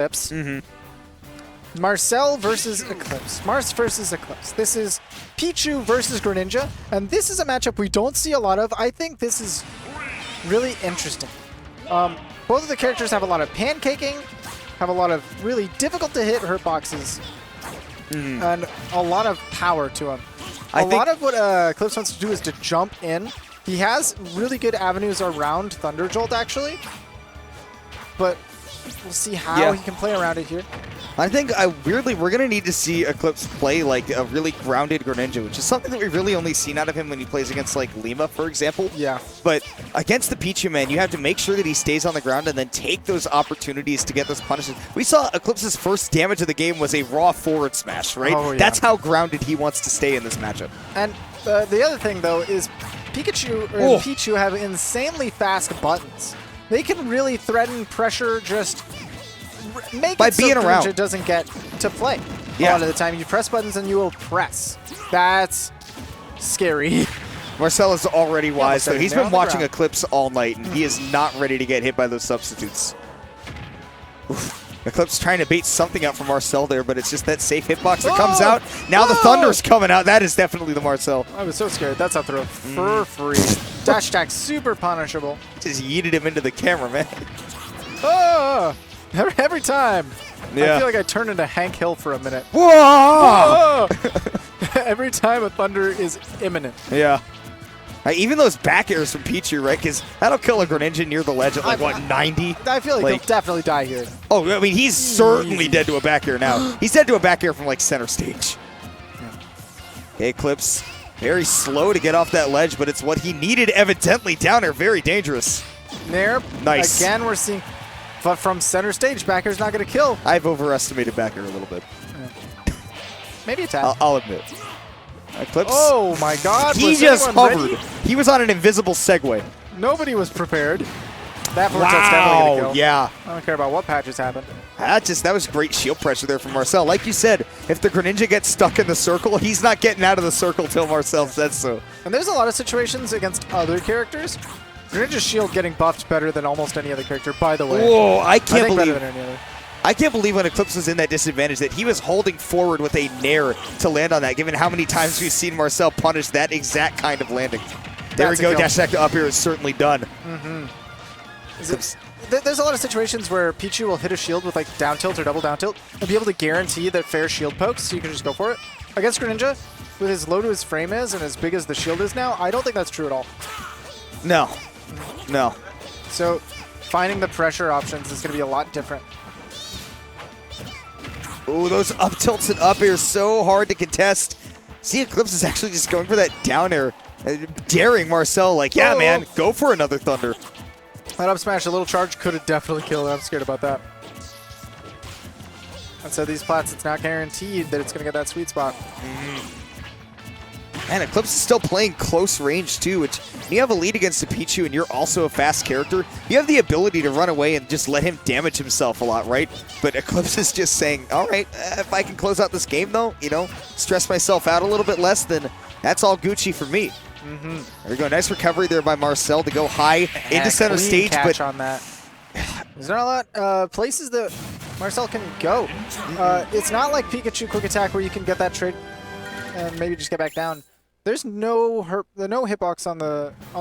Eclipse. Marcel versus Eclipse. Marce versus Eclipse. This is Pichu versus Greninja, and this is a matchup we don't see a lot of. I think this is really interesting. Both of the characters have a lot of pancaking, have a lot of really difficult to hit hurt boxes, and a lot of power to them. A lot of what Eclipse wants to do is to jump in. He has really good avenues around Thunder Jolt, actually, but we'll see how he can play around it here. I think, weirdly, we're going to need to see Eclipse play like a really grounded Greninja, which is something that we've really only seen out of him when he plays against, like, Lima, for example. Yeah. But against the Pichu, man, you have to make sure that he stays on the ground and then take those opportunities to get those punishes. We saw Eclipse's first damage of the game was a raw forward smash, right? Oh, yeah. That's how grounded he wants to stay in this matchup. And the other thing, though, is Pichu have insanely fast buttons. They can really threaten pressure, just make it so Greninja doesn't get to play. A lot of the time, you press buttons and you will press. That's scary. Marcel is already wise, though. He's been watching Eclipse all night, and he is not ready to get hit by those substitutes. Eclipse trying to bait something out from Marcel there, but it's just that safe hitbox that comes out. Now the Thunder's coming out. That is definitely the Marcel. I was so scared. That's up throw for free. Dash attack, super punishable. Just yeeted him into the camera, man. Oh! Every time. I feel like I turned into Hank Hill for a minute. Whoa! Every time a Thunder is imminent. Yeah. Even those back airs from Pichu, right? Because that'll kill a Greninja near the ledge at, like, what, 90? I feel like he'll definitely die here. Oh, I mean, he's certainly dead to a back air now. He's dead to a back air from, like, center stage. Okay, Eclipse, very slow to get off that ledge, but it's what he needed, evidently. Down air, very dangerous. There, nice. Again, we're seeing, but from center stage, back air's not going to kill. I've overestimated back air a little bit. Maybe a tad. I'll admit. Eclipse. Oh my God! He just hovered. He was on an invisible segue. Nobody was prepared. That vortex definitely gonna kill. Yeah. I don't care about what patches happened. That was great shield pressure there from Marcel. Like you said, if the Greninja gets stuck in the circle, he's not getting out of the circle till Marcel says so. And there's a lot of situations against other characters. Greninja's shield getting buffed better than almost any other character, by the way. Whoa! I can't believe better than any other. I can't believe when Eclipse was in that disadvantage that he was holding forward with a nair to land on that, given how many times we've seen Marcel punish that exact kind of landing. There we go, dash attack to up here is certainly done. There's a lot of situations where Pichu will hit a shield with like down tilt or double down tilt and be able to guarantee that fair shield pokes, so you can just go for it. Against Greninja, with as low to his frame is and as big as the shield is now, I don't think that's true at all. No. No. So finding the pressure options is going to be a lot different. Ooh, those up tilts and up airs so hard to contest. See, Eclipse is actually just going for that down air, daring Marcel like, yeah, man, go for another Thunder. That up smash, a little charge could have definitely killed it. I'm scared about that. And so these plats, it's not guaranteed that it's going to get that sweet spot. Man, Eclipse is still playing close range too, which when you have a lead against a Pichu and you're also a fast character, you have the ability to run away and just let him damage himself a lot, right? But Eclipse is just saying, all right, if I can close out this game though, you know, stress myself out a little bit less, then that's all Gucci for me. There we go, nice recovery there by Marcel to go high into center stage. But on that. There's not a lot places that Marcel can go. It's not like Pikachu Quick Attack where you can get that trade and maybe just get back down. There's no hitbox on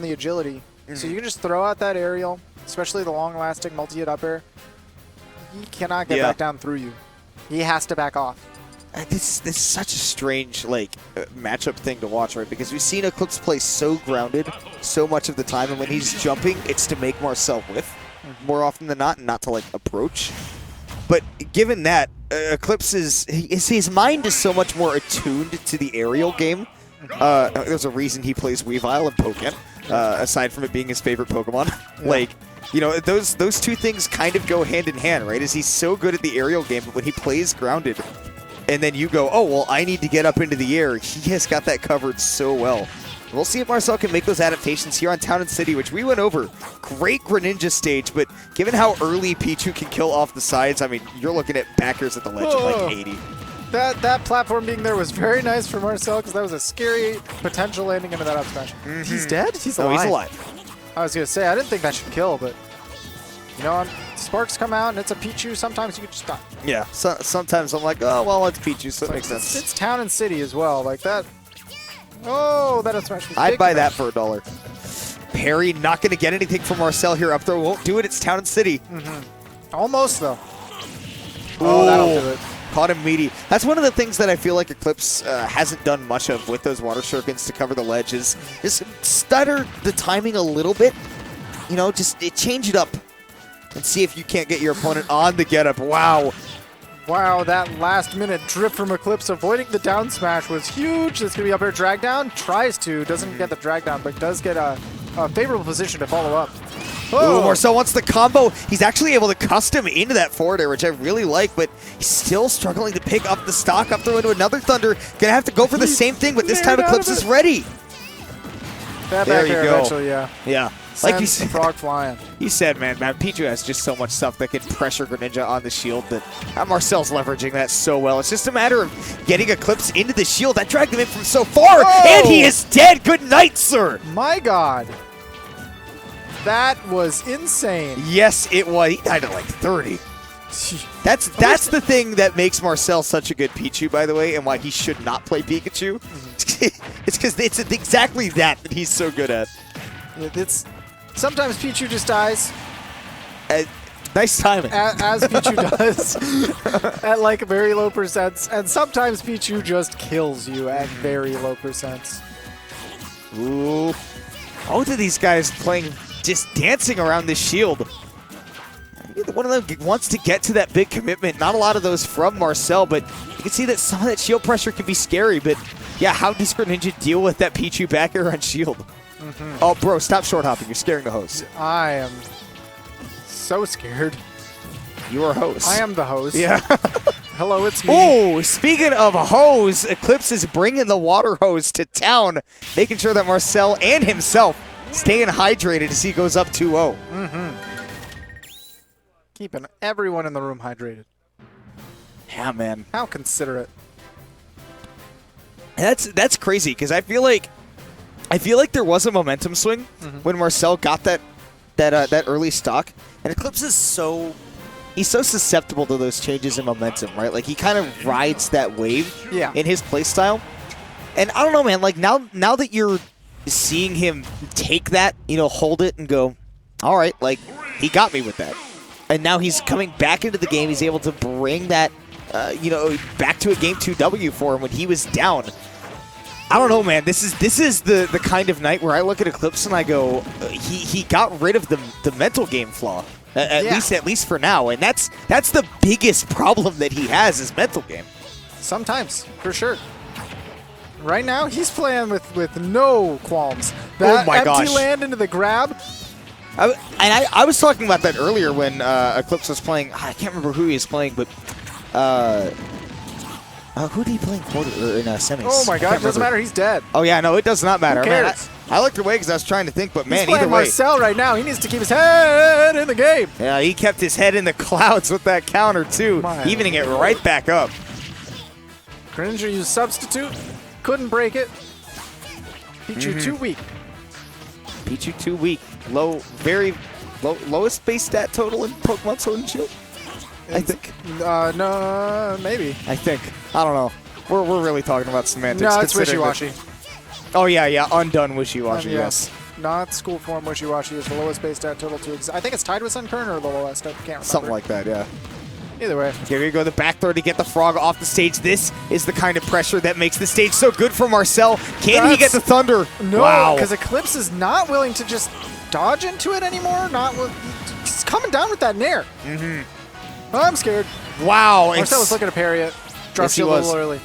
the agility, so you can just throw out that aerial, especially the long-lasting multi-hit up air. He cannot get back down through you. He has to back off. This is such a strange matchup thing to watch, right? Because we've seen Eclipse play so grounded so much of the time, and when he's jumping, it's to make Marcel whiff more often than not, and not to like approach. But given that, Eclipse his mind is so much more attuned to the aerial game. There's a reason he plays Weavile and Pokken, aside from it being his favorite Pokemon. Like, you know, those two things kind of go hand in hand, right? Is he's so good at the aerial game, but when he plays grounded, and then you go, oh, well, I need to get up into the air, he has got that covered so well. We'll see if Marcel can make those adaptations here on Town and City, which we went over. Great Greninja stage, but given how early Pichu can kill off the sides, I mean, you're looking at backers at the ledge at like 80. That platform being there was very nice for Marcel because that was a scary potential landing into that up smash. He's dead? He's alive. Oh, he's alive. I was going to say, I didn't think that should kill, but you know, sparks come out and it's a Pichu, sometimes you could just die. Yeah, sometimes I'm like, oh, well, it's Pichu, so it makes sense. It's town and city as well, like that. Oh, that up smash was I'd big buy smash. that for $1. Parry not going to get anything from Marcel here. Up throw won't do it. It's town and city. Almost, though. Oh, that'll do it. Caught him meaty. That's one of the things that I feel like Eclipse hasn't done much of with those water shurikens to cover the ledge is just stutter the timing a little bit. You know, just change it up and see if you can't get your opponent on the get-up. Wow. Wow, that last-minute drip from Eclipse avoiding the down smash was huge. It's going to be up air drag down. Tries to. Doesn't get the drag down, but does get a favorable position to follow up. Ooh, Marcel wants the combo. He's actually able to custom into that forward air, which I really like, but he's still struggling to pick up the stock. Up throw into another Thunder. Gonna have to go for the same thing, but this time Eclipse is ready. That There back you air go. eventually, yeah. Yeah. Like you Sends said, frog flying. you said, man, Pichu has just so much stuff that can pressure Greninja on the shield that Marcel's leveraging that so well. It's just a matter of getting Eclipse into the shield. That dragged him in from so far, and he is dead. Good night, sir. My God. That was insane. Yes, it was. He died at like 30. That's the thing that makes Marcel such a good Pichu, by the way, and why he should not play Pikachu. It's because it's exactly that he's so good at. It's sometimes Pichu just dies. Nice timing. As Pichu does at like very low percents, and sometimes Pichu just kills you at very low percents. Ooh. Both of these guys playing, just dancing around this shield. One of them wants to get to that big commitment. Not a lot of those from Marcel, but you can see that some of that shield pressure can be scary. But yeah, how does Greninja deal with that Pichu back air on shield? Oh, bro, stop short hopping. You're scaring the host. I am so scared. You are host. I am the host. Yeah. Hello, it's me. Oh, speaking of a hose, Eclipse is bringing the water hose to town, making sure that Marcel and himself staying hydrated as he goes up 2-0. Keeping everyone in the room hydrated. Yeah, man. How considerate. That's crazy because I feel like there was a momentum swing when Marcel got that early stock, and Eclipse is he's so susceptible to those changes in momentum, right? Like he kind of rides that wave in his playstyle. And I don't know, man, like now that you're seeing him take that, you know, hold it and go, all right, like he got me with that. And now he's coming back into the game. He's able to bring that, you know, back to a Game 2 W for him when he was down. I don't know, man. This is the kind of night where I look at Eclipse and I go, he got rid of the mental game flaw, at least for now. And that's the biggest problem that he has is mental game. Sometimes, for sure. Right now, he's playing with no qualms. That empty land into the grab. I was talking about that earlier when Eclipse was playing. I can't remember who he was playing, but who did he play in semis? Oh my God! It doesn't matter. He's dead. Oh yeah, no, it does not matter. Who cares? I looked away because I was trying to think, but man, he's playing either way, Marcel right now. He needs to keep his head in the game. Yeah, he kept his head in the clouds with that counter too, evening it right back up. Greninja used substitute, couldn't break it. Pichu too weak. Pichu too weak. Very lowest base stat total in Pokemon Sword and Shield. I think. No, maybe. I think. I don't know. We're really talking about semantics. No, it's wishy-washy. Oh yeah, undone wishy-washy. Yes. Not school form wishy-washy is the lowest base stat total to I think it's tied with Sun Current or the lowest. I can't remember. Something like that, yeah. Either way. Here we go, the back throw to get the frog off the stage. This is the kind of pressure that makes the stage so good for Marcel. Can he get the Thunder? No, because Eclipse is not willing to just dodge into it anymore. He's coming down with that Nair. Oh, I'm scared. Wow. Marcel was looking to parry it. Dropped shield a little early.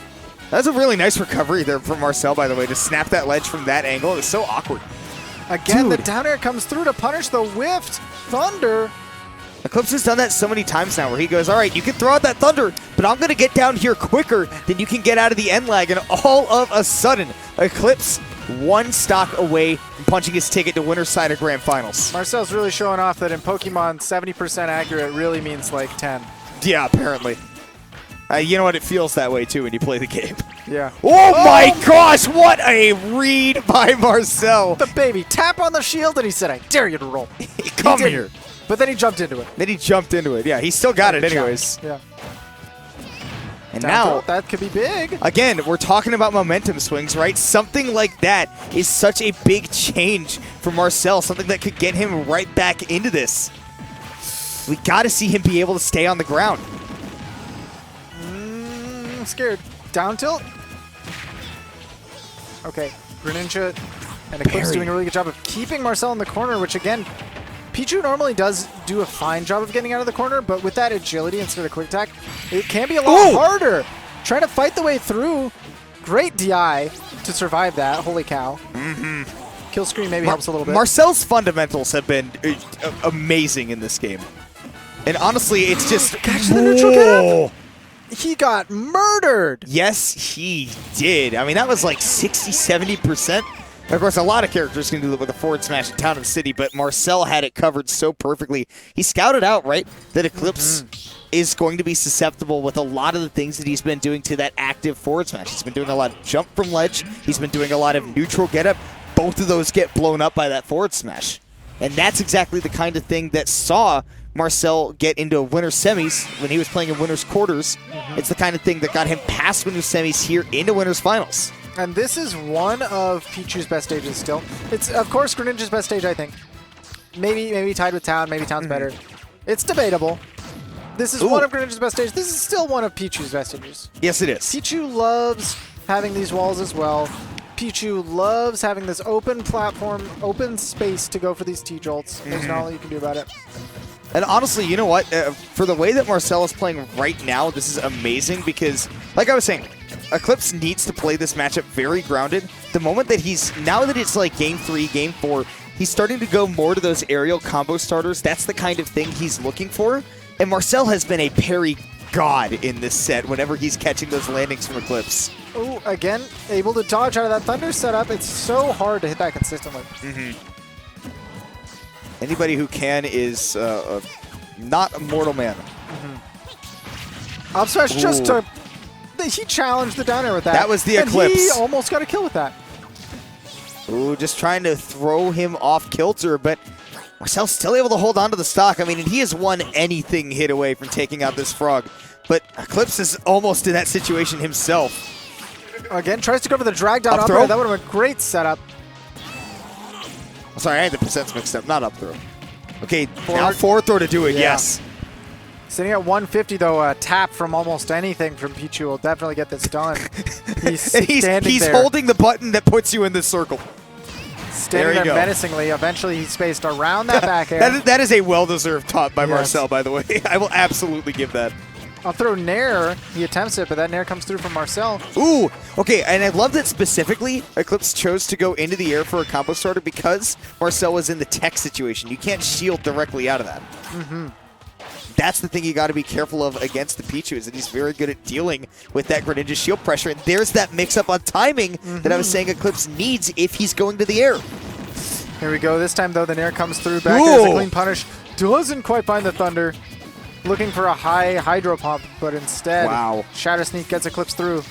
That's a really nice recovery there from Marcel, by the way, to snap that ledge from that angle. It was so awkward. Again, the down air comes through to punish the whiffed Thunder. Eclipse has done that so many times now where he goes, all right, you can throw out that Thunder, but I'm going to get down here quicker than you can get out of the end lag. And all of a sudden, Eclipse one stock away from punching his ticket to winner's side of Grand Finals. Marcel's really showing off that in Pokemon, 70% accurate really means like 10. Yeah, apparently. You know what? It feels that way, too, when you play the game. Yeah. Oh my gosh, what a read by Marcel. The baby tap on the shield, and he said, I dare you to roll. Come here. but then he jumped into it. Yeah, he still got it anyways. Yeah. And Down now, tilt, that could be big. again, we're talking about momentum swings, right? Something like that is such a big change for Marcel, something that could get him right back into this. We got to see him be able to stay on the ground. I'm scared. Down tilt. Okay, Greninja and Eclipse doing a really good job of keeping Marcel in the corner, which again, Pichu normally does do a fine job of getting out of the corner, but with that agility instead of quick attack, it can be a lot harder. Trying to fight the way through. Great DI to survive that. Holy cow. Kill screen maybe helps a little bit. Marcel's fundamentals have been amazing in this game. And honestly, it's just... Catch the neutral get. He got murdered. Yes, he did. I mean, that was like 60-70%. Of course, a lot of characters can do it with a forward smash in Town and City, but Marcel had it covered so perfectly. He scouted out, right, that Eclipse is going to be susceptible with a lot of the things that he's been doing to that active forward smash. He's been doing a lot of jump from ledge. He's been doing a lot of neutral get-up. Both of those get blown up by that forward smash. And that's exactly the kind of thing that saw Marcel get into winner's semis when he was playing in winner's quarters. It's the kind of thing that got him past winner's semis here into winner's finals. And this is one of Pichu's best stages still. It's, of course, Greninja's best stage, I think. Maybe tied with Town. Maybe Town's better. It's debatable. This is one of Greninja's best stages. This is still one of Pichu's best stages. Yes, it is. Pichu loves having these walls as well. Pichu loves having this open platform, open space to go for these T-Jolts. There's not a lot you can do about it. And honestly, you know what? For the way that Marcel is playing right now, this is amazing because, like I was saying, Eclipse needs to play this matchup very grounded. The moment that now that it's like game 3, game 4, he's starting to go more to those aerial combo starters. That's the kind of thing he's looking for. And Marcel has been a parry god in this set whenever he's catching those landings from Eclipse. Oh, again, able to dodge out of that Thunder setup. It's so hard to hit that consistently. Anybody who can is not a mortal man. Up smash just to... He challenged the down air with that. That was the Eclipse. And he almost got a kill with that. Ooh, just trying to throw him off kilter, but Marcel's still able to hold on to the stock. I mean, and he has won anything hit away from taking out this frog. But Eclipse is almost in that situation himself. Again, tries to go for the drag down up throw. air. That would have been a great setup. Sorry, I had the percents mixed up. Not up throw. Okay, now forward throw to do it, yes. Sitting at 150, though, a tap from almost anything from Pichu will definitely get this done. He's holding the button that puts you in this circle. Standing there menacingly. Eventually, he's spaced around that back air. That is a well-deserved taunt by Marcel, by the way. I will absolutely give that. I'll throw Nair. He attempts it, but that Nair comes through from Marcel. Ooh, okay, and I love that specifically Eclipse chose to go into the air for a combo starter because Marcel was in the tech situation. You can't shield directly out of that. That's the thing you got to be careful of against the Pichu, is that he's very good at dealing with that Greninja shield pressure. And there's that mix-up on timing that I was saying Eclipse needs if he's going to the air. Here we go. This time, though, the Nair comes through. Back there's a clean punish. Doesn't quite find the Thunder. Looking for a high Hydro Pump, but instead, Shadow Sneak gets Eclipse through.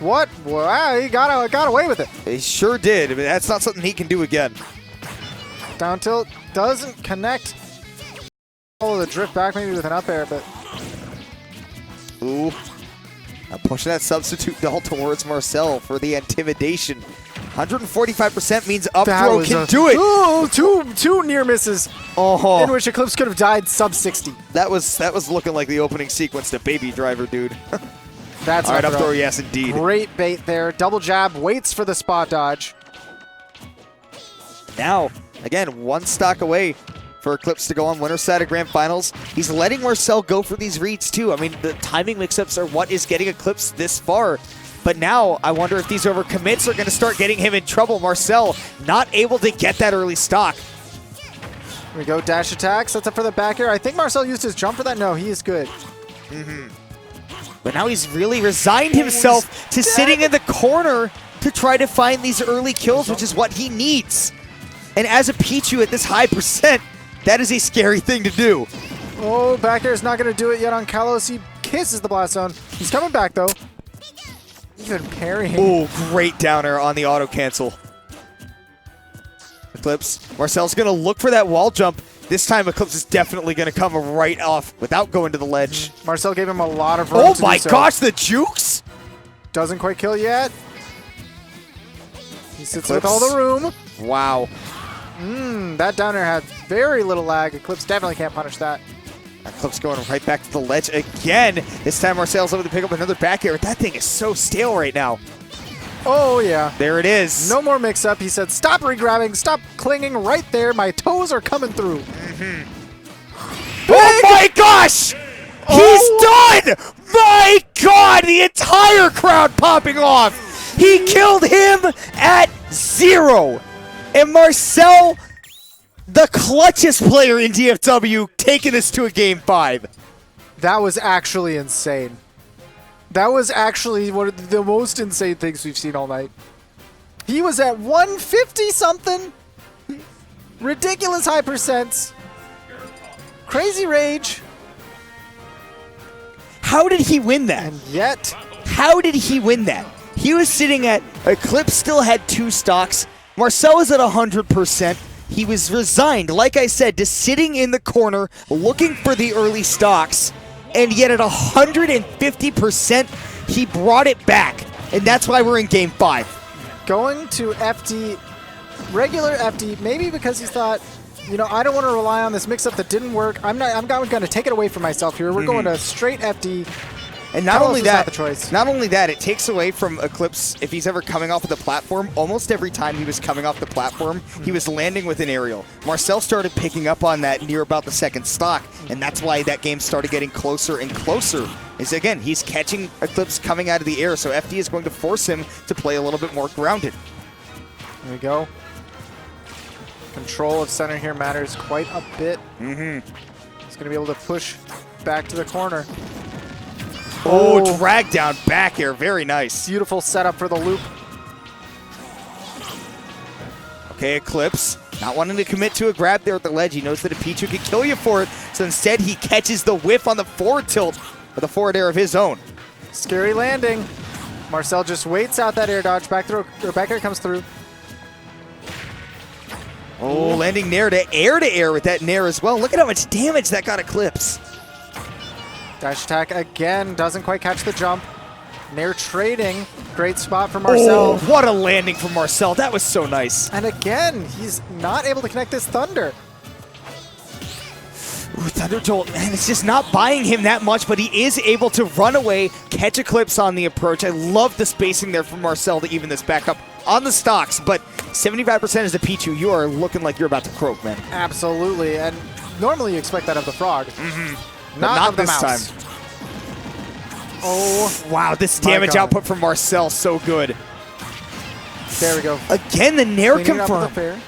What? Wow, he got away with it. He sure did. I mean, that's not something he can do again. Down tilt doesn't connect. Oh, the drift back maybe with an up air, but... Ooh. Now pushing that substitute doll towards Marcel for the intimidation. 145% means up throw can do it. Ooh, two near misses in which Eclipse could have died sub 60. That was looking like the opening sequence to Baby Driver, dude. That's all right, up throw, yes, indeed. Great bait there. Double jab, waits for the spot dodge. Now, again, one stock away for Eclipse to go on winner's side of Grand Finals. He's letting Marcel go for these reads, too. I mean, the timing mix-ups are what is getting Eclipse this far. But now, I wonder if these overcommits are going to start getting him in trouble. Marcel not able to get that early stock. Here we go, dash attack, sets up for the back air. I think Marcel used his jump for that. No, he is good. But now he's really resigned himself to sitting in the corner to try to find these early kills, which is what he needs. And as a Pichu at this high percent, that is a scary thing to do. Oh, back air is not going to do it yet on Kalos. He kisses the blast zone. He's coming back, though. Even parrying. Oh, great down air on the auto cancel. Eclipse. Marcel's going to look for that wall jump. This time Eclipse is definitely going to come right off without going to the ledge. Marcel gave him a lot of room Oh to my do so. gosh, the jukes! Doesn't quite kill yet. He sits Eclipse. with all the room. Wow. That downer had very little lag. Eclipse definitely can't punish that. Eclipse going right back to the ledge again. This time Marcel's able to pick up another back air. That thing is so stale right now. Oh, yeah. There it is. No more mix-up. He said, stop re-grabbing, stop clinging right there. My toes are coming through. Oh my gosh! Oh. He's done! My God! The entire crowd popping off! He killed him at 0! And Marcel, the clutchest player in DFW, taking us to a Game 5. That was actually insane. That was actually one of the most insane things we've seen all night. He was at 150-something. Ridiculous high percents. Crazy rage. How did he win that? And yet, How did he win that? He was sitting at, Eclipse still had 2 stocks. Marcel was at 100%. He was resigned, like I said, to sitting in the corner looking for the early stocks. And yet at 150%, he brought it back. And that's why we're in Game 5. going to FD, regular FD, maybe because he thought, you know, I don't want to rely on this mix-up that didn't work. I'm going to take it away from myself here. We're going to straight FD. And not only that, the choice. not only that, it takes away from Eclipse if he's ever coming off of the platform. Almost every time he was coming off the platform, he was landing with an aerial. Marcel started picking up on that near about the second stock, and that's why that game started getting closer and closer. Is again, he's catching Eclipse coming out of the air, so FD is going to force him to play a little bit more grounded. There we go. Control of center here matters quite a bit. He's going to be able to push back to the corner. Oh, drag down back air. Very nice. Beautiful setup for the loop. Okay, Eclipse not wanting to commit to a grab there at the ledge. He knows that a Pichu could kill you for it. So instead, he catches the whiff on the forward tilt with a forward air of his own. Scary landing. Marcel just waits out that air dodge. Back air comes through. Oh, landing nair to air with that nair as well. Look at how much damage that got Eclipse. Dash attack again. Doesn't quite catch the jump. Nair trading. Great spot for Marcel. Oh, what a landing from Marcel. That was so nice. And again, he's not able to connect this Thunder. Ooh, Thunder Jolt, man, it's just not buying him that much, but he is able to run away, catch Eclipse on the approach. I love the spacing there from Marcel to even this back up on the stocks, but 75% is the Pichu. You are looking like you're about to croak, man. Absolutely, and normally you expect that of the Frog. Not of the this mouse. time. Oh, Wow, this My damage God. output from Marcel, so good. there we go. Again, the nair Cleaning it up with a confirmed. fair.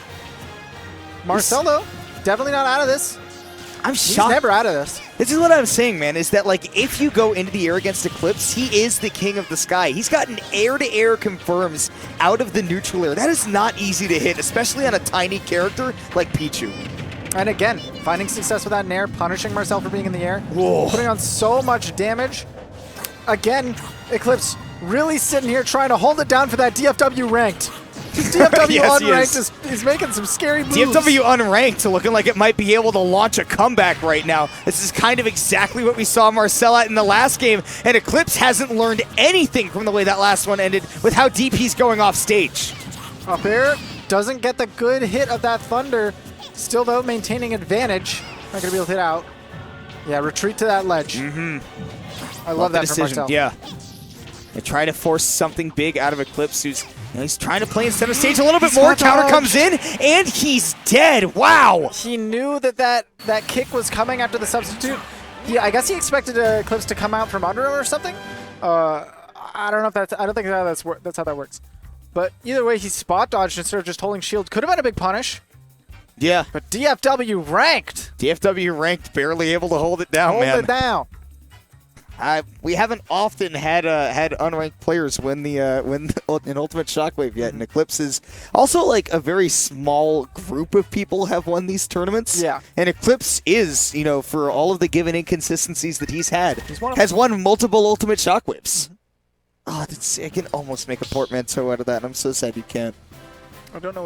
Marcel, though, definitely not out of this. I'm He's shocked. never out of this. This is what I'm saying, man, is that, like, if you go into the air against Eclipse, he is the king of the sky. He's gotten air-to-air confirms out of the neutral air. That is not easy to hit, especially on a tiny character like Pichu. And again, finding success with that Nair, punishing Marcel for being in the air, Whoa. putting on so much damage. Again, Eclipse really sitting here trying to hold it down for that DFW ranked. DFW Yes, he unranked is making some scary moves. DFW unranked, looking like it might be able to launch a comeback right now. This is kind of exactly what we saw Marcel at in the last game, and Eclipse hasn't learned anything from the way that last one ended with how deep he's going off stage. Up air, doesn't get the good hit of that Thunder. Still, though, maintaining advantage. Not going to be able to hit out. Yeah, retreat to that ledge. I love that from Marcel. Yeah. They try to force something big out of Eclipse, who's he's trying to play in center stage a little bit more. Counter comes in, and he's dead. Wow. He knew that kick was coming after the substitute. I guess he expected Eclipse to come out from under him or something. I don't know if that's. I don't think that's how that works. But either way, he spot dodged instead of just holding shield. Could have been a big punish. Yeah. But DFW ranked. DFW ranked, barely able to hold it down, Hold man. it down. We haven't often had unranked players win an Ultimate Shockwave yet, and Eclipse is also like a very small group of people have won these tournaments. Yeah. And Eclipse is, for all of the given inconsistencies that he's had, one of has won multiple Ultimate Shockwaves. Oh, I can almost make a portmanteau out of that, and I'm so sad you can't. I don't know.